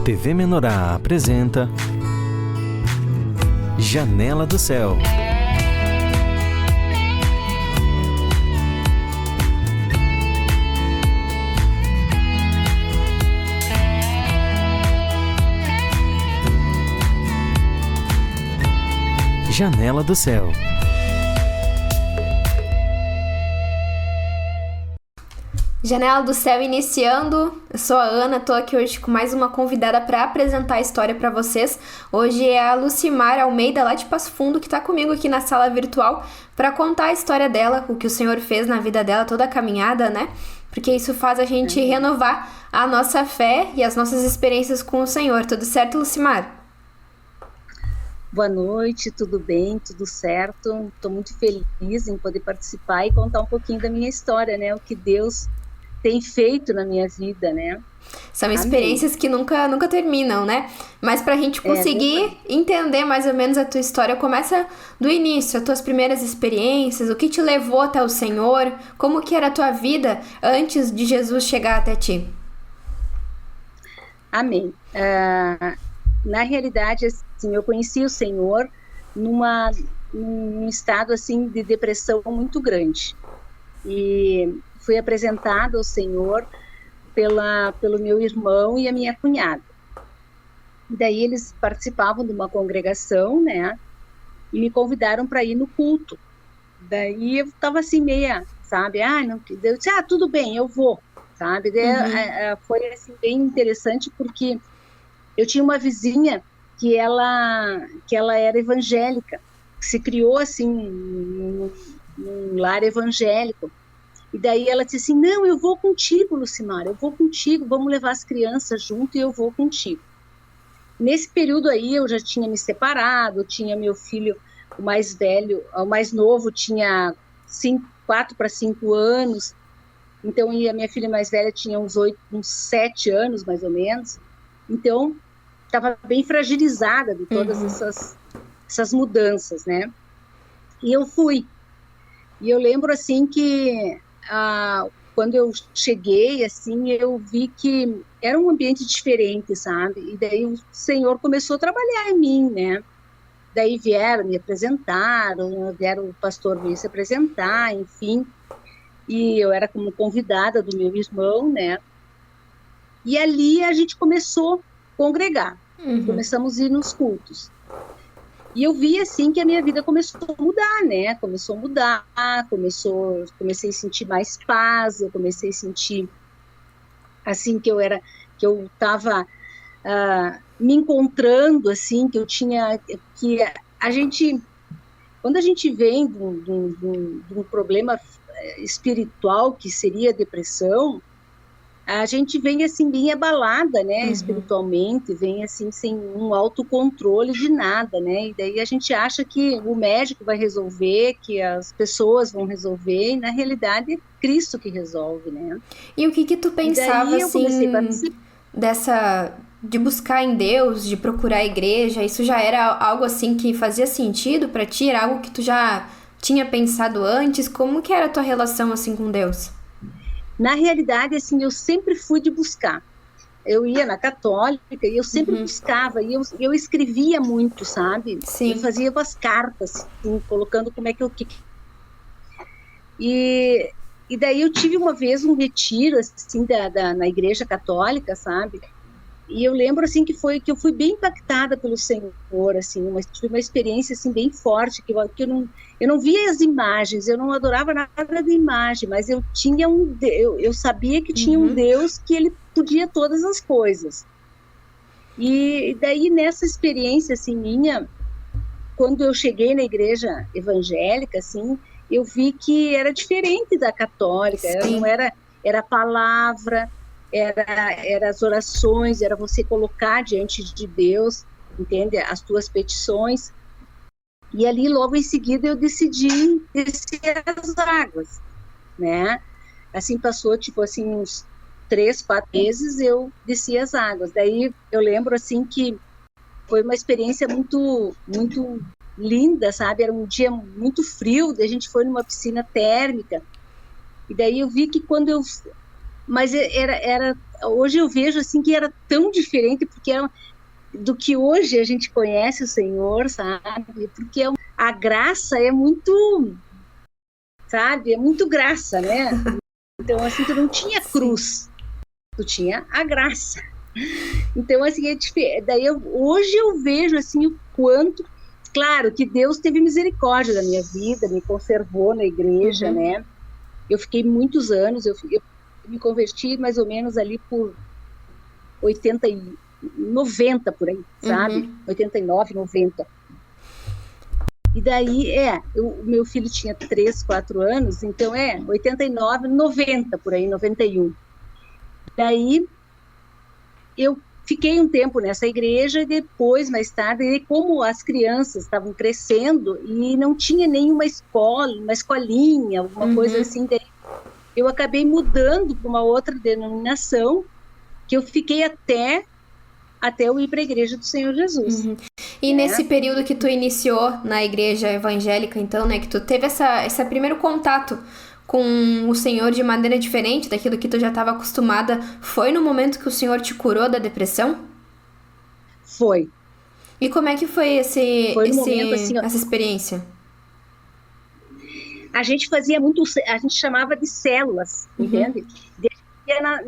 TV Menorá apresenta Janela do Céu. Janela do Céu. Janela do Céu iniciando. Eu sou a Ana, tô aqui hoje com mais uma convidada para apresentar a história para vocês. Hoje é a Lucimar Almeida, lá de Passo Fundo, que tá comigo aqui na sala virtual para contar a história dela, o que o Senhor fez na vida dela, toda a caminhada, né? Porque isso faz a gente renovar a nossa fé e as nossas experiências com o Senhor. Tudo certo, Lucimar? Boa noite, tudo bem, tudo certo. Estou muito feliz em poder participar e contar um pouquinho da minha história, né? O que Deus tem feito na minha vida, né? São experiências que nunca terminam, né? Mas pra gente conseguir entender mais ou menos a tua história, começa do início, as tuas primeiras experiências, o que te levou até o Senhor, como que era a tua vida antes de Jesus chegar até ti. Amém. Na realidade, assim, eu conheci o Senhor num estado assim de depressão muito grande. E fui apresentada ao Senhor pelo meu irmão e a minha cunhada. Daí eles participavam de uma congregação, né? E me convidaram para ir no culto. Daí eu estava assim meia, sabe? Não, eu disse, tudo bem, eu vou, sabe? Daí, foi assim bem interessante porque eu tinha uma vizinha que ela era evangélica, que se criou assim num lar evangélico. E daí ela disse assim, não, eu vou contigo, Lucimar, eu vou contigo, vamos levar as crianças junto e eu vou contigo. Nesse período aí eu já tinha me separado, tinha meu filho, o mais velho, o mais novo tinha 4 para 5 anos, então e a minha filha mais velha tinha uns 7 anos mais ou menos, então estava bem fragilizada de todas essas mudanças, né? E eu fui. E eu lembro assim que quando eu cheguei, assim, eu vi que era um ambiente diferente, sabe? E daí o Senhor começou a trabalhar em mim, né? Daí vieram me apresentar, vieram o pastor veio se apresentar, enfim. E eu era como convidada do meu irmão, né? E ali a gente começou a congregar. Começamos a ir nos cultos. E eu vi, assim, que a minha vida começou a mudar, né? Comecei a sentir mais paz, eu comecei a sentir, assim, que eu estava me encontrando, assim, que quando a gente vem de um problema espiritual, que seria a depressão, a gente vem assim bem abalada, né, espiritualmente, vem assim sem um autocontrole de nada, né, e daí a gente acha que o médico vai resolver, que as pessoas vão resolver, e na realidade é Cristo que resolve, né. E o que tu pensava, assim, de buscar em Deus, de procurar a igreja, isso já era algo assim que fazia sentido pra ti? Era algo que tu já tinha pensado antes? Como que era a tua relação assim com Deus? Na realidade, assim, eu sempre fui de buscar. Eu ia na católica e eu sempre buscava, e eu escrevia muito, sabe? Sim. Eu fazia umas cartas, assim, colocando como é que eu... E daí eu tive uma vez um retiro, assim, na igreja católica, sabe? E eu lembro, assim, que eu fui bem impactada pelo Senhor, assim, tive uma experiência, assim, bem forte, que eu não via as imagens, eu não adorava nada de imagem, mas eu sabia que tinha um Deus que ele podia todas as coisas. E daí, nessa experiência, assim, minha, quando eu cheguei na igreja evangélica, assim, eu vi que era diferente da católica, era a palavra, era as orações, era você colocar diante de Deus, entende? As tuas petições. E ali, logo em seguida, eu decidi descer as águas, né? Assim, passou, tipo assim, uns 3, 4 meses, eu desci as águas. Daí, eu lembro, assim, que foi uma experiência muito, muito linda, sabe? Era um dia muito frio, daí a gente foi numa piscina térmica. E daí eu vi que quando eu mas hoje eu vejo assim que era tão diferente, porque do que hoje a gente conhece o Senhor, sabe? Porque a graça é muito, sabe? É muito graça, né? Então, assim, tu não tinha cruz, tu tinha a graça. Então, assim, daí hoje eu vejo, assim, o quanto, claro, que Deus teve misericórdia da minha vida, me conservou na igreja, né? Eu fiquei muitos anos, eu me converti mais ou menos ali por 90 por aí, sabe? 89, 90. E daí, o meu filho tinha 3, 4 anos, então 89, 90 por aí, 91. Daí, eu fiquei um tempo nessa igreja e depois, mais tarde, como as crianças estavam crescendo e não tinha nenhuma escola, uma escolinha, alguma coisa assim, daí eu acabei mudando para uma outra denominação, que eu fiquei até eu ir para a igreja do Senhor Jesus. E nesse período que tu iniciou na igreja evangélica, então, né, que tu teve esse primeiro contato com o Senhor de maneira diferente daquilo que tu já estava acostumada, foi no momento que o Senhor te curou da depressão? Foi. E como é que foi momento, assim, essa experiência? A gente fazia muito, a gente chamava de células, entende?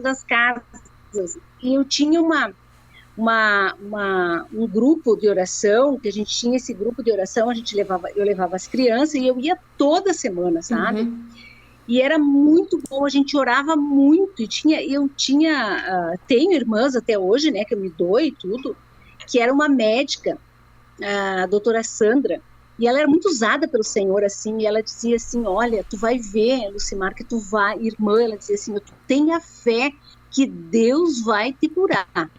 Nas casas. E eu tinha um grupo de oração, que a gente tinha esse grupo de oração, eu levava as crianças e eu ia toda semana, sabe? E era muito bom, a gente orava muito, e tenho irmãs até hoje, né, que eu me dou e tudo, que era uma médica, a doutora Sandra, e ela era muito usada pelo Senhor, assim, e ela dizia assim, olha, tu vai ver, Lucimar, que tu vai, irmã, ela dizia assim, tu tenha fé que Deus vai te curar,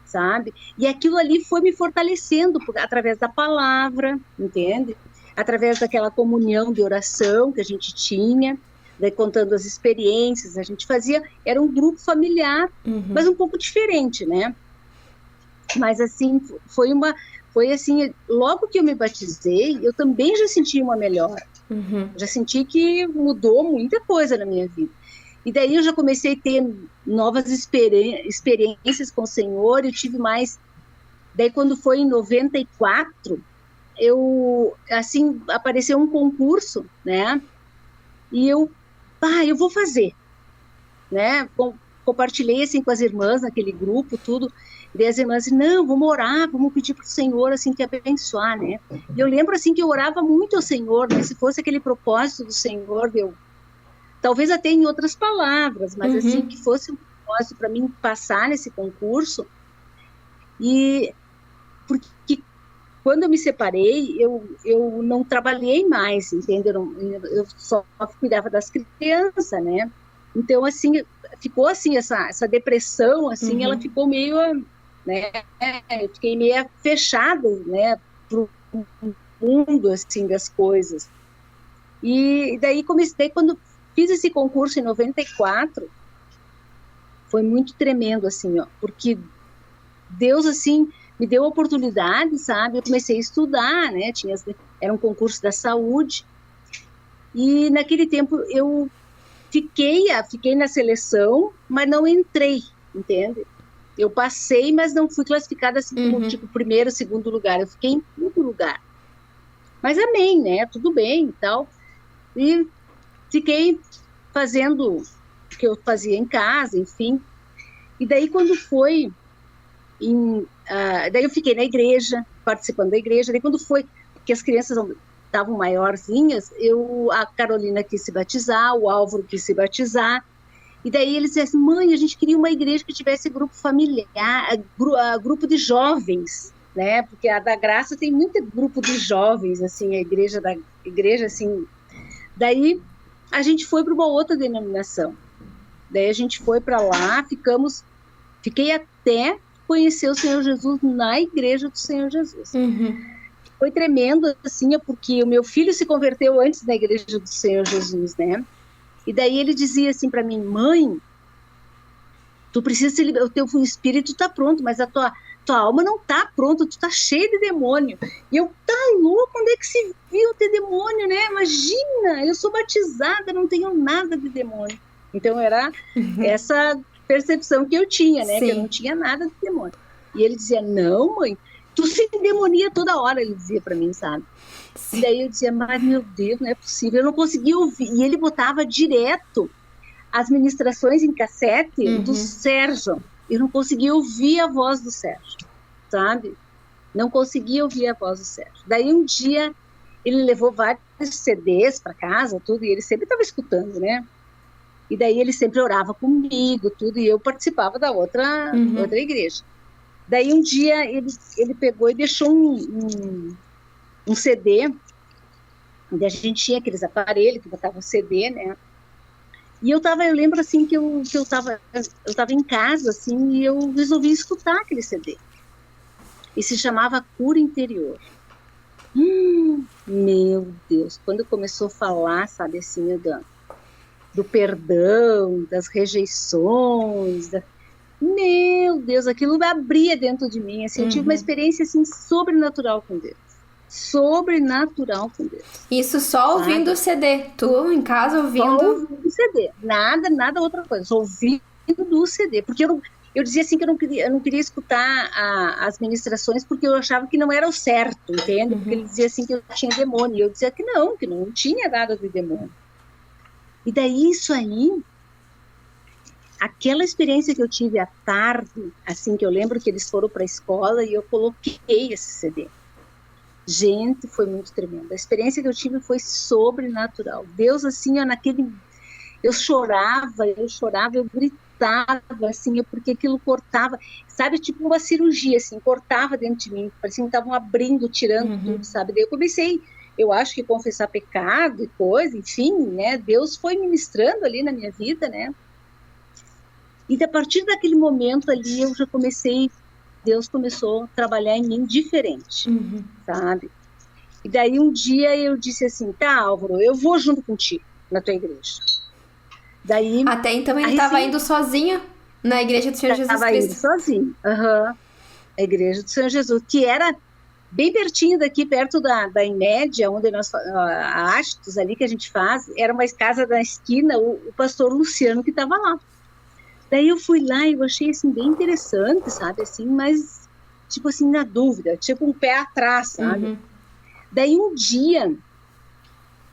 sabe? E aquilo ali foi me fortalecendo através da palavra, entende? Através daquela comunhão de oração que a gente tinha, daí contando as experiências, a gente fazia, era um grupo familiar, mas um pouco diferente, né? Mas assim, foi assim, logo que eu me batizei, eu também já senti uma melhora. Já senti que mudou muita coisa na minha vida. E daí eu já comecei a ter novas experiências com o Senhor, eu tive mais. Daí quando foi em 94, apareceu um concurso, né? E eu vou fazer, né? Compartilhei assim com as irmãs naquele grupo, tudo. E daí as irmãs assim, não, vamos orar, vamos pedir para o Senhor, assim, te abençoar, né? E eu lembro, assim, que eu orava muito ao Senhor, né? Se fosse aquele propósito do Senhor, talvez até em outras palavras, mas assim, que fosse um propósito para mim passar nesse concurso. E porque quando eu me separei, eu não trabalhei mais, entende? Eu só cuidava das crianças, né? Então, assim, ficou assim, essa depressão, assim, ela ficou meio, né? Eu fiquei meio fechada, né? Pro mundo, assim, das coisas. E daí comecei, quando fiz esse concurso em 94, foi muito tremendo, assim, ó, porque Deus, assim, me deu a oportunidade, sabe? Eu comecei a estudar, né? Era um concurso da saúde, e naquele tempo eu fiquei na seleção, mas não entrei, entende? Eu passei, mas não fui classificada assim como, tipo, primeiro, segundo lugar. Eu fiquei em quinto lugar. Mas amém, né? Tudo bem e tal. E fiquei fazendo o que eu fazia em casa, enfim. E daí, quando foi... daí eu fiquei na igreja, participando da igreja. Daí, quando foi que as crianças estavam maiorzinhas, a Carolina quis se batizar, o Álvaro quis se batizar. E daí eles disseram assim, mãe, a gente queria uma igreja que tivesse grupo familiar, grupo de jovens, né? Porque a da Graça tem muito grupo de jovens, assim, a igreja, assim. Daí a gente foi para uma outra denominação. Daí a gente foi para lá, fiquei até conhecer o Senhor Jesus na igreja do Senhor Jesus. Foi tremendo, assim, porque o meu filho se converteu antes na igreja do Senhor Jesus, né? E daí ele dizia assim para mim, mãe, tu precisa o teu espírito está pronto, mas a tua alma não está pronta, tu está cheio de demônio. E eu, tá louco, onde é que se viu ter demônio, né? Imagina, eu sou batizada, não tenho nada de demônio. Então era essa percepção que eu tinha, né? Sim. Que eu não tinha nada de demônio. E ele dizia, não, mãe, tu se demonia toda hora, ele dizia para mim, sabe? Sim. E daí eu dizia, mas meu Deus, não é possível, eu não conseguia ouvir. E ele botava direto as ministrações em cassete do Sérgio. Eu não conseguia ouvir a voz do Sérgio, sabe? Não conseguia ouvir a voz do Sérgio. Daí um dia ele levou vários CDs para casa, tudo, e ele sempre estava escutando, né? E daí ele sempre orava comigo, tudo, e eu participava da outra igreja. Daí um dia ele pegou e deixou um CD, onde a gente tinha aqueles aparelhos que botavam CD, né? E eu lembro assim que eu tava em casa, assim, e eu resolvi escutar aquele CD. E se chamava Cura Interior. Meu Deus, quando começou a falar, sabe, assim, do perdão, das rejeições, meu Deus, aquilo abria dentro de mim, assim, eu tive uma experiência, assim, sobrenatural com Deus. Sobrenatural com Deus. Isso só ouvindo o CD, tu em casa ouvindo? Só ouvindo o CD, nada outra coisa, só ouvindo o CD, porque eu dizia assim que eu não queria escutar as ministrações porque eu achava que não era o certo, entende? Porque ele dizia assim que eu tinha demônio, e eu dizia que não tinha nada de demônio. E daí isso aí, aquela experiência que eu tive à tarde, assim, que eu lembro que eles foram para a escola e eu coloquei esse CD. Gente, foi muito tremendo. A experiência que eu tive foi sobrenatural. Deus, assim, eu chorava, eu gritava, assim, porque aquilo cortava, sabe, tipo uma cirurgia, assim, cortava dentro de mim, parecia que estavam abrindo, tirando tudo, sabe? Daí eu comecei, eu acho que confessar pecado e coisa, enfim, né? Deus foi ministrando ali na minha vida, né? E a partir daquele momento ali, Deus começou a trabalhar em mim diferente, sabe? E daí um dia eu disse assim, tá, Álvaro, eu vou junto contigo na tua igreja. Daí, até então ele estava indo sozinho na igreja do Senhor Jesus Cristo. Estava indo sozinho, a igreja do Senhor Jesus, que era bem pertinho daqui, perto da Imédia, onde a Astos ali que a gente faz, era uma casa da esquina, o pastor Luciano que estava lá. Daí eu fui lá e eu achei, assim, bem interessante, sabe, assim, mas, tipo assim, na dúvida, tipo um pé atrás, sabe? Daí um dia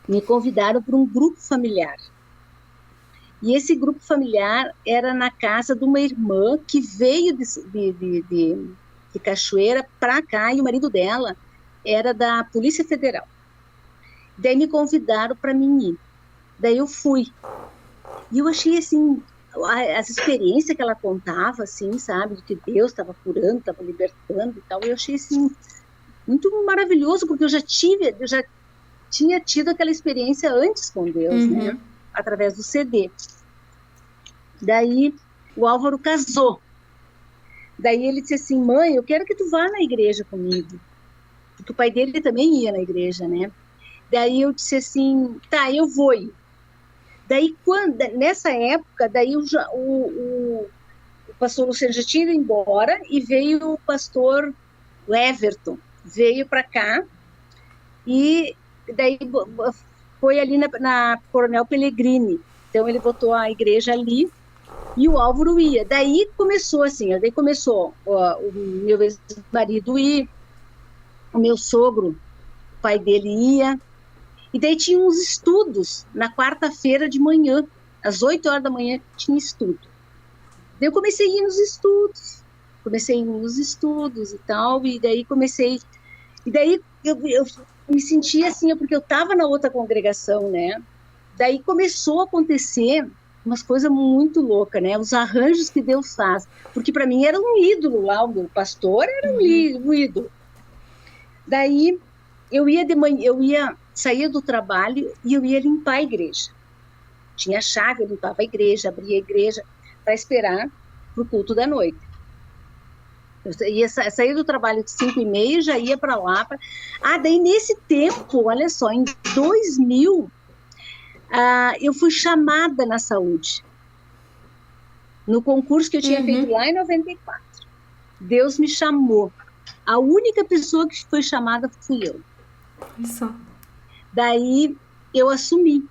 me convidaram para um grupo familiar. E esse grupo familiar era na casa de uma irmã que veio de Cachoeira para cá, e o marido dela era da Polícia Federal. Daí me convidaram para mim ir. Daí eu fui. E eu achei, assim, as experiências que ela contava, assim, sabe, de que Deus estava curando, estava libertando e tal, eu achei, assim, muito maravilhoso, porque eu já tinha tido aquela experiência antes com Deus, né, através do CD. Daí o Álvaro casou. Daí ele disse assim, mãe, eu quero que tu vá na igreja comigo, porque o pai dele também ia na igreja, né. Daí eu disse assim, tá, eu vou ir. Daí, nessa época, daí o pastor Luciano já tinha ido embora e veio o pastor Everton, veio para cá e daí foi ali na Coronel Pellegrini. Então, ele botou a igreja ali e o Álvaro ia. Daí começou assim, o meu ex-marido ir, o meu sogro, o pai dele ia. E daí tinha uns estudos na quarta-feira de manhã, às 8 horas da manhã tinha estudo. Daí eu comecei a ir nos estudos, e tal, e daí eu me sentia assim, porque eu estava na outra congregação, né? Daí começou a acontecer umas coisas muito loucas, né? Os arranjos que Deus faz, porque para mim era um ídolo lá, o meu pastor era um ídolo. Daí eu ia de manhã, saía do trabalho e eu ia limpar a igreja. Tinha chave, eu limpava a igreja, abria a igreja para esperar para o culto da noite. Eu saía do trabalho de 5h30, já ia para lá. Daí nesse tempo, olha só, em 2000, eu fui chamada na saúde. No concurso que eu tinha feito lá em 94. Deus me chamou. A única pessoa que foi chamada fui eu. Isso. Daí eu assumi.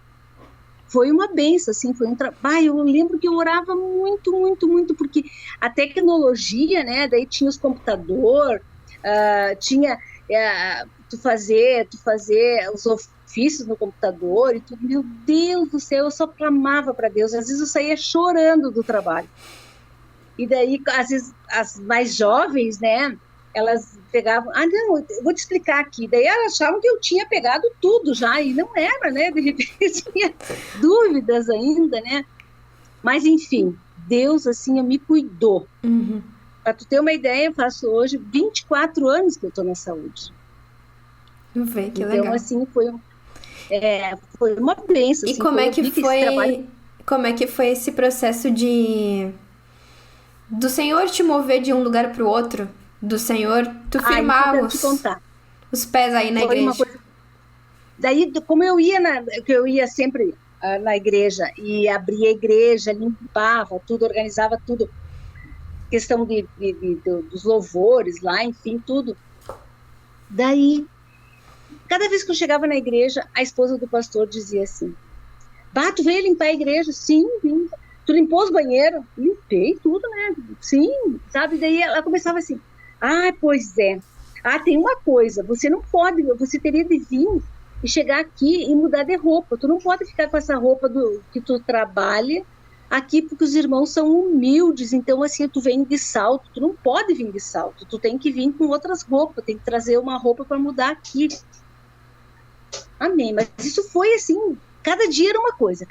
foi uma benção, assim, foi um trabalho. Eu lembro que eu orava muito, muito, muito, porque a tecnologia, né, daí tinha os computadores, tinha tu fazer os ofícios no computador e tudo. Meu Deus do céu, eu só clamava para Deus. Às vezes eu saía chorando do trabalho. E daí, às vezes, as mais jovens, né, elas pegavam, não, eu vou te explicar aqui. Daí elas achavam que eu tinha pegado tudo já, e não era, né, de repente tinha dúvidas ainda, né. Mas, enfim, Deus, assim, me cuidou. Para tu ter uma ideia, eu faço hoje 24 anos que eu estou na saúde. Vê, que então, legal. assim, foi uma bênção. E assim, como é que foi, trabalho... como é que foi esse processo do Senhor te mover de um lugar para o outro? Do Senhor, tu firmar os pés aí na igreja? Daí, como eu ia sempre na igreja, e abria a igreja, limpava tudo, organizava tudo, questão dos louvores lá, enfim, tudo. Daí, cada vez que eu chegava na igreja, a esposa do pastor dizia assim, tu veio limpar a igreja? Sim, vim. Tu limpou os banheiros? Limpei tudo, né? Sim, sabe? Daí ela começava assim, pois é. Tem uma coisa, você não pode, você teria de vir e chegar aqui e mudar de roupa. Tu não pode ficar com essa roupa que tu trabalha aqui, porque os irmãos são humildes, então assim, tu vem de salto, tu não pode vir de salto, tu tem que vir com outras roupas, tem que trazer uma roupa para mudar aqui. Amém, mas isso foi assim, cada dia era uma coisa.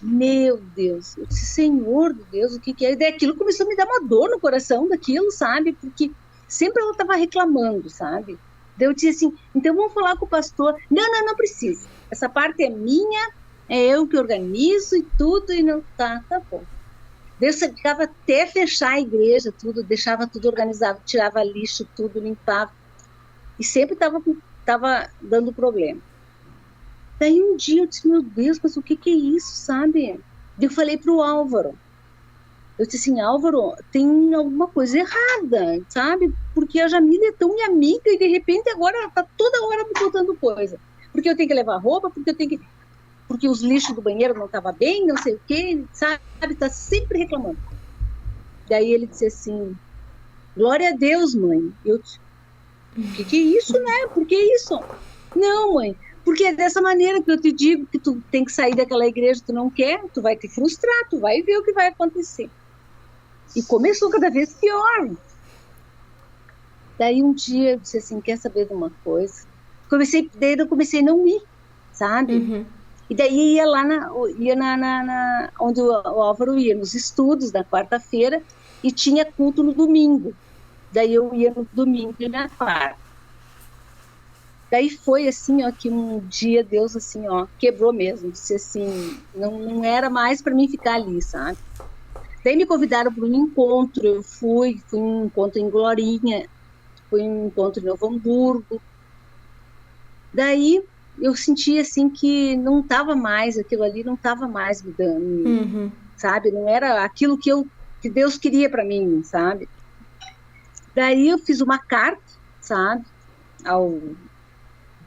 Meu Deus, eu disse, Senhor Deus, o que é? E daí aquilo começou a me dar uma dor no coração daquilo, sabe? Porque sempre ela estava reclamando, sabe? Daí eu disse assim, então vamos falar com o pastor. Não precisa. Essa parte é minha, é eu que organizo e tudo, e não tá bom. Deus ficava até fechar a igreja, tudo, deixava tudo organizado, tirava lixo, tudo, limpava. E sempre estava dando problema. Daí um dia eu disse, meu Deus, mas o que é isso, sabe? Eu falei pro Álvaro. Eu disse assim, Álvaro, tem alguma coisa errada, sabe? Porque a Jamila é tão minha amiga e de repente agora ela tá toda hora me contando coisa. Porque eu tenho que levar roupa, porque os lixos do banheiro não estavam bem, não sei o quê, sabe? Tá sempre reclamando. Daí ele disse assim, glória a Deus, mãe. Eu disse, o que é isso, né? Por que isso? Não, mãe. Porque é dessa maneira que eu te digo que tu tem que sair daquela igreja, tu não quer, tu vai te frustrar, tu vai ver o que vai acontecer. E começou cada vez pior. Daí um dia eu disse assim, quer saber de uma coisa? Daí eu comecei a não ir, sabe? E daí ia lá onde o Álvaro ia, nos estudos, na quarta-feira, e tinha culto no domingo. Daí eu ia no domingo e na quarta. Daí foi assim, ó, que um dia Deus assim, ó, quebrou mesmo, disse assim, não era mais para mim ficar ali, sabe? Daí me convidaram para um encontro, eu fui um encontro em Glorinha, fui um encontro em Novo Hamburgo. Daí eu senti assim que não estava mais, aquilo ali não estava mais me dando, sabe? Não era aquilo que Deus queria para mim, sabe? Daí eu fiz uma carta, sabe, ao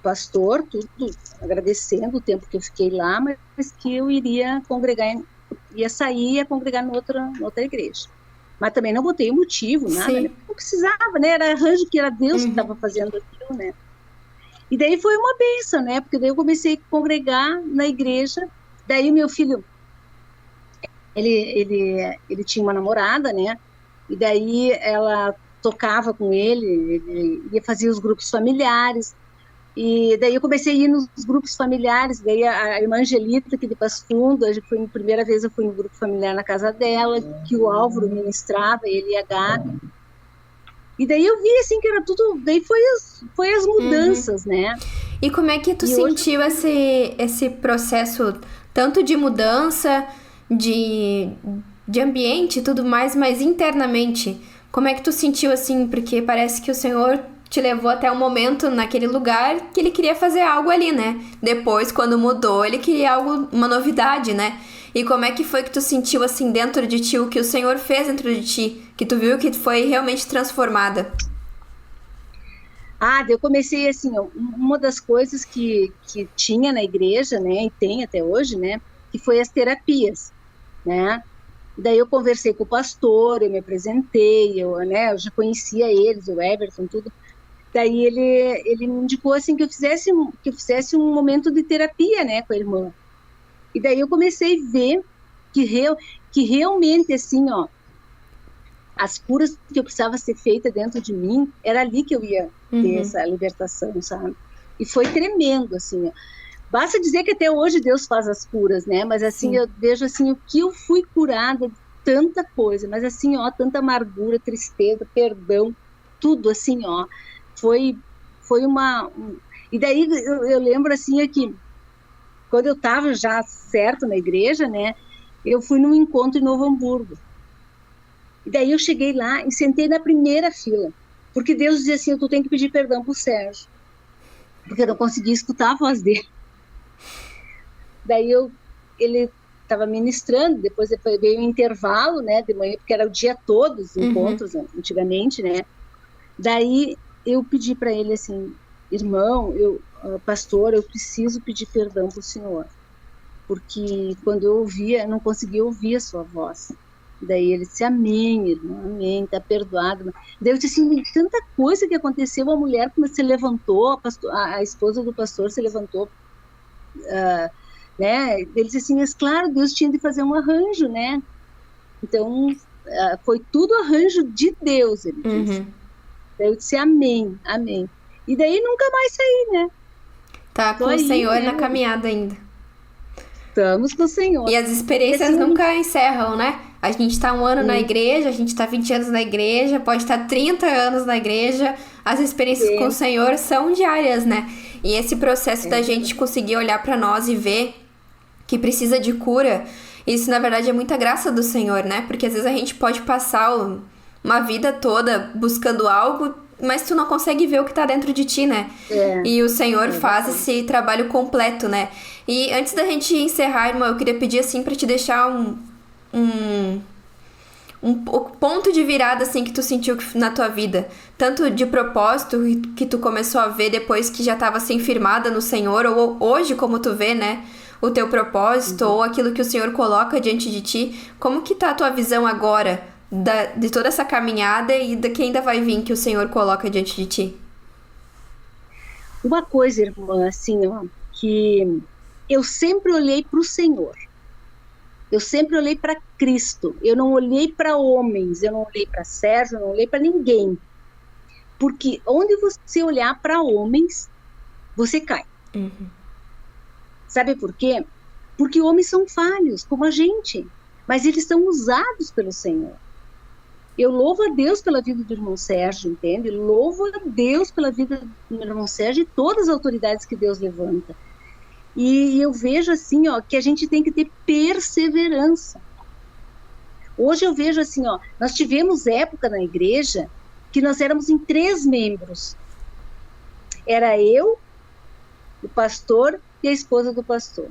pastor, tudo, agradecendo o tempo que eu fiquei lá, mas que eu iria congregar, ia sair e ia congregar noutra igreja. Mas também não botei o motivo, nada, né? Não precisava, né? Era arranjo que era Deus que estava fazendo aquilo, né? E daí foi uma bênção, né? Porque daí eu comecei a congregar na igreja, daí meu filho, ele tinha uma namorada, né? E daí ela tocava com ele ia fazer os grupos familiares. E daí eu comecei a ir nos grupos familiares, daí a irmã Angelita, aqui de Passo Fundo, a primeira vez eu fui no grupo familiar na casa dela, que o Álvaro ministrava, ele e a Gabi. E daí eu vi, assim, que era tudo, daí foi as mudanças, né? E como é que tu sentiu esse processo, tanto de mudança, de ambiente e tudo mais, mas internamente? Como é que tu sentiu, assim, porque parece que o Senhor te levou até um momento naquele lugar que ele queria fazer algo ali, né? Depois, quando mudou, ele queria algo, uma novidade, né? E como é que foi que tu sentiu, assim, dentro de ti, o que o Senhor fez dentro de ti, que tu viu que foi realmente transformada? daí eu comecei assim, ó, uma das coisas que tinha na igreja, né, e tem até hoje, né, que foi as terapias, né. Daí eu conversei com o pastor, eu me apresentei, né, eu já conhecia eles, o Everton, tudo. Daí ele me indicou assim que eu fizesse um momento de terapia, né, com a irmã. E daí eu comecei a ver que realmente assim, ó, as curas que eu precisava ser feita dentro de mim, era ali que eu ia ter essa libertação, sabe? E foi tremendo, assim, ó. Basta dizer que até hoje Deus faz as curas, né? Mas assim, eu vejo assim, o que eu fui curada de tanta coisa, mas assim, ó, tanta amargura, tristeza, perdão, tudo assim, ó. Foi E daí eu lembro assim, é que quando eu estava já certo na igreja, né? Eu fui num encontro em Novo Hamburgo. E daí eu cheguei lá e sentei na primeira fila, porque Deus dizia assim, tu tem que pedir perdão pro Sérgio, porque eu não conseguia escutar a voz dele. Daí ele estava ministrando, depois veio um intervalo, né, de manhã, porque era o dia todo os encontros, antigamente, né. Daí eu pedi para ele assim, irmão, pastor, eu preciso pedir perdão pro senhor, porque quando eu ouvia, eu não conseguia ouvir a sua voz. Daí ele disse, amém, irmão, amém, tá perdoado. Daí eu disse assim, tanta coisa que aconteceu, a mulher se levantou, a esposa do pastor se levantou, né, ele disse assim, mas claro, Deus tinha de fazer um arranjo, né, então foi tudo arranjo de Deus, ele disse. Daí eu disse, amém, amém. E daí nunca mais saí, né. Tá com o Senhor na caminhada ainda. Estamos com o Senhor. E as experiências nunca encerram, né? A gente tá 1 ano na igreja, a gente tá 20 anos na igreja, pode estar 30 anos na igreja. As experiências com o Senhor são diárias, né? E esse processo da gente conseguir olhar pra nós e ver que precisa de cura, isso na verdade é muita graça do Senhor, né? Porque às vezes a gente pode passar uma vida toda buscando algo, mas tu não consegue ver o que tá dentro de ti, né? E o Senhor faz esse trabalho completo, né? E antes da gente encerrar, irmã, eu queria pedir assim pra te deixar um ponto de virada assim que tu sentiu na tua vida, tanto de propósito que tu começou a ver depois que já estava assim firmada no Senhor, ou hoje como tu vê, né, o teu propósito ou aquilo que o Senhor coloca diante de ti. Como que tá a tua visão agora de toda essa caminhada e da que ainda vai vir que o Senhor coloca diante de ti? Uma coisa, irmã, assim, ó, que eu sempre olhei para o Senhor. Eu sempre olhei para Cristo. Eu não olhei para homens, eu não olhei para Sérgio, eu não olhei para ninguém. Porque onde você olhar para homens, você cai. Sabe por quê? Porque homens são falhos, como a gente. Mas eles são usados pelo Senhor. Eu louvo a Deus pela vida do irmão Sérgio, entende? Louvo a Deus pela vida do irmão Sérgio e todas as autoridades que Deus levanta. E eu vejo assim, ó, que a gente tem que ter perseverança. Hoje eu vejo assim, ó, nós tivemos época na igreja que nós éramos em 3 membros. Era eu, o pastor e a esposa do pastor.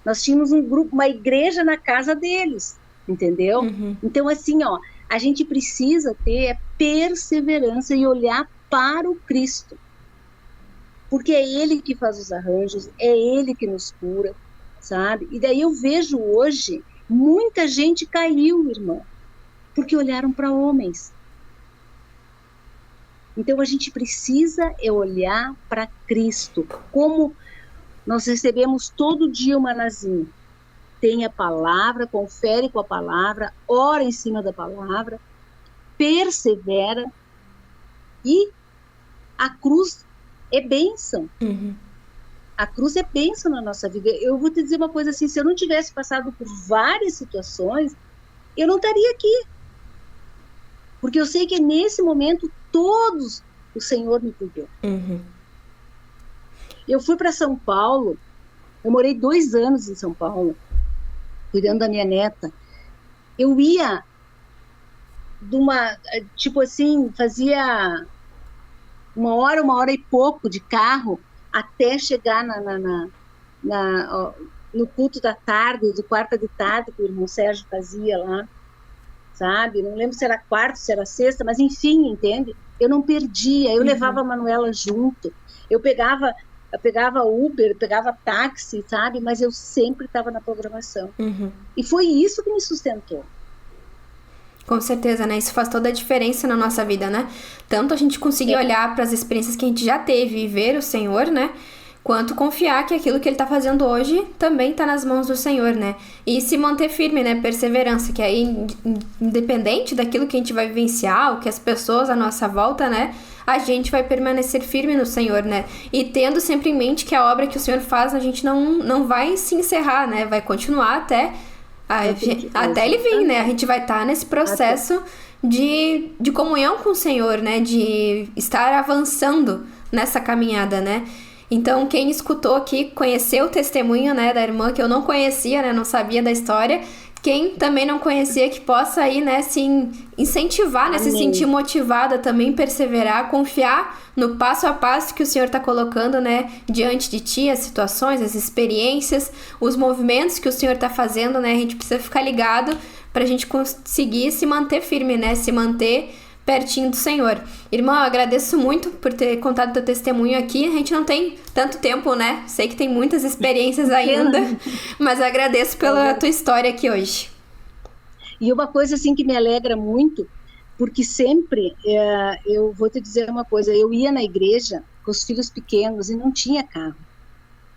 Nós tínhamos um grupo, uma igreja na casa deles, entendeu? Então assim, ó, a gente precisa ter perseverança e olhar para o Cristo. Porque é Ele que faz os arranjos, é Ele que nos cura, sabe? E daí eu vejo hoje, muita gente caiu, irmã, porque olharam para homens. Então a gente precisa olhar para Cristo, como nós recebemos todo dia o manazinho. Tem a palavra, confere com a palavra, ora em cima da palavra, persevera, e a cruz é bênção. A cruz é bênção na nossa vida. Eu vou te dizer uma coisa assim, se eu não tivesse passado por várias situações, eu não estaria aqui. Porque eu sei que nesse momento todos o Senhor me cuidou. Eu fui para São Paulo, eu morei 2 anos em São Paulo, cuidando da minha neta. Eu ia tipo assim, fazia 1 hora e pouco de carro até chegar no culto da tarde, de quarta de tarde, que o irmão Sérgio fazia lá, sabe? Não lembro se era quarta, se era sexta, mas enfim, entende? Eu não perdia, eu levava a Manuela junto, eu pegava Uber, pegava táxi, sabe? Mas eu sempre estava na programação. E foi isso que me sustentou. Com certeza, né? Isso faz toda a diferença na nossa vida, né? Tanto a gente conseguir olhar para as experiências que a gente já teve e ver o Senhor, né? Quanto confiar que aquilo que Ele está fazendo hoje também está nas mãos do Senhor, né? E se manter firme, né? Perseverança, que aí, independente daquilo que a gente vai vivenciar, o que as pessoas à nossa volta, né? A gente vai permanecer firme no Senhor, né? E tendo sempre em mente que a obra que o Senhor faz, a gente não vai se encerrar, né? Vai continuar até Ele vir, né? A gente vai estar nesse processo de comunhão com o Senhor, né? De estar avançando nessa caminhada, né? Então, quem escutou aqui, conheceu o testemunho, né, da irmã, que eu não conhecia, né? Não sabia da história. Quem também não conhecia, que possa aí, né, se incentivar, né? Se sentir motivada também, perseverar, confiar no passo a passo que o Senhor está colocando, né, diante de ti, as situações, as experiências, os movimentos que o Senhor está fazendo, né? A gente precisa ficar ligado para a gente conseguir se manter firme, né? Se manter pertinho do Senhor. Irmã, eu agradeço muito por ter contado teu testemunho aqui. A gente não tem tanto tempo, né? Sei que tem muitas experiências ainda, mas agradeço pela tua história aqui hoje. E uma coisa assim que me alegra muito, porque sempre, eu vou te dizer uma coisa, eu ia na igreja com os filhos pequenos e não tinha carro.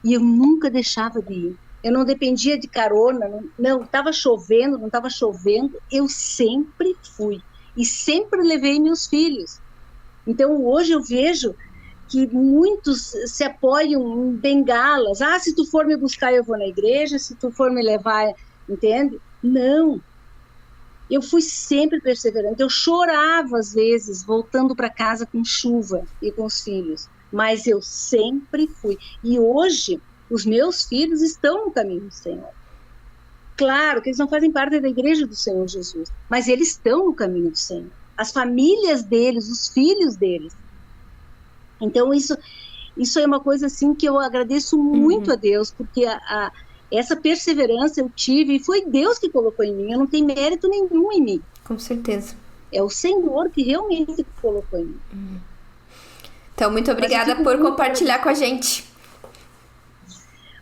E eu nunca deixava de ir. Eu não dependia de carona, não estava chovendo, não estava chovendo, eu sempre fui. E sempre levei meus filhos. Então, hoje eu vejo que muitos se apoiam em bengalas. Se tu for me buscar, eu vou na igreja, se tu for me levar, entende? Não. Eu fui sempre perseverante. Eu chorava, às vezes, voltando para casa com chuva e com os filhos. Mas eu sempre fui. E hoje, os meus filhos estão no caminho do Senhor. Claro que eles não fazem parte da igreja do Senhor Jesus, mas eles estão no caminho do Senhor. As famílias deles, os filhos deles. Então, isso é uma coisa assim que eu agradeço muito a Deus, porque essa perseverança eu tive, e foi Deus que colocou em mim, eu não tenho mérito nenhum em mim. Com certeza. É o Senhor que realmente colocou em mim. Então, muito obrigada por compartilhar com a gente.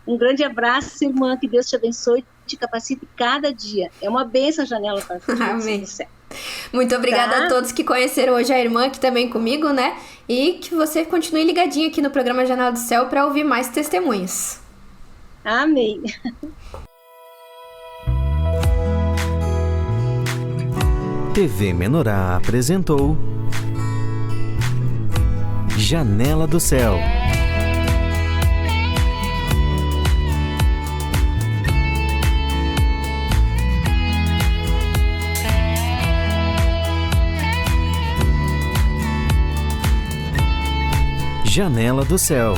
Um grande abraço, irmã, que Deus te abençoe, te capacite cada dia. É uma bênção a janela para Amém. Muito obrigada a todos que conheceram hoje a irmã aqui também comigo, né? E que você continue ligadinho aqui no programa Janela do Céu para ouvir mais testemunhos. Amém. TV Menorá apresentou Janela do Céu. Janela do Céu.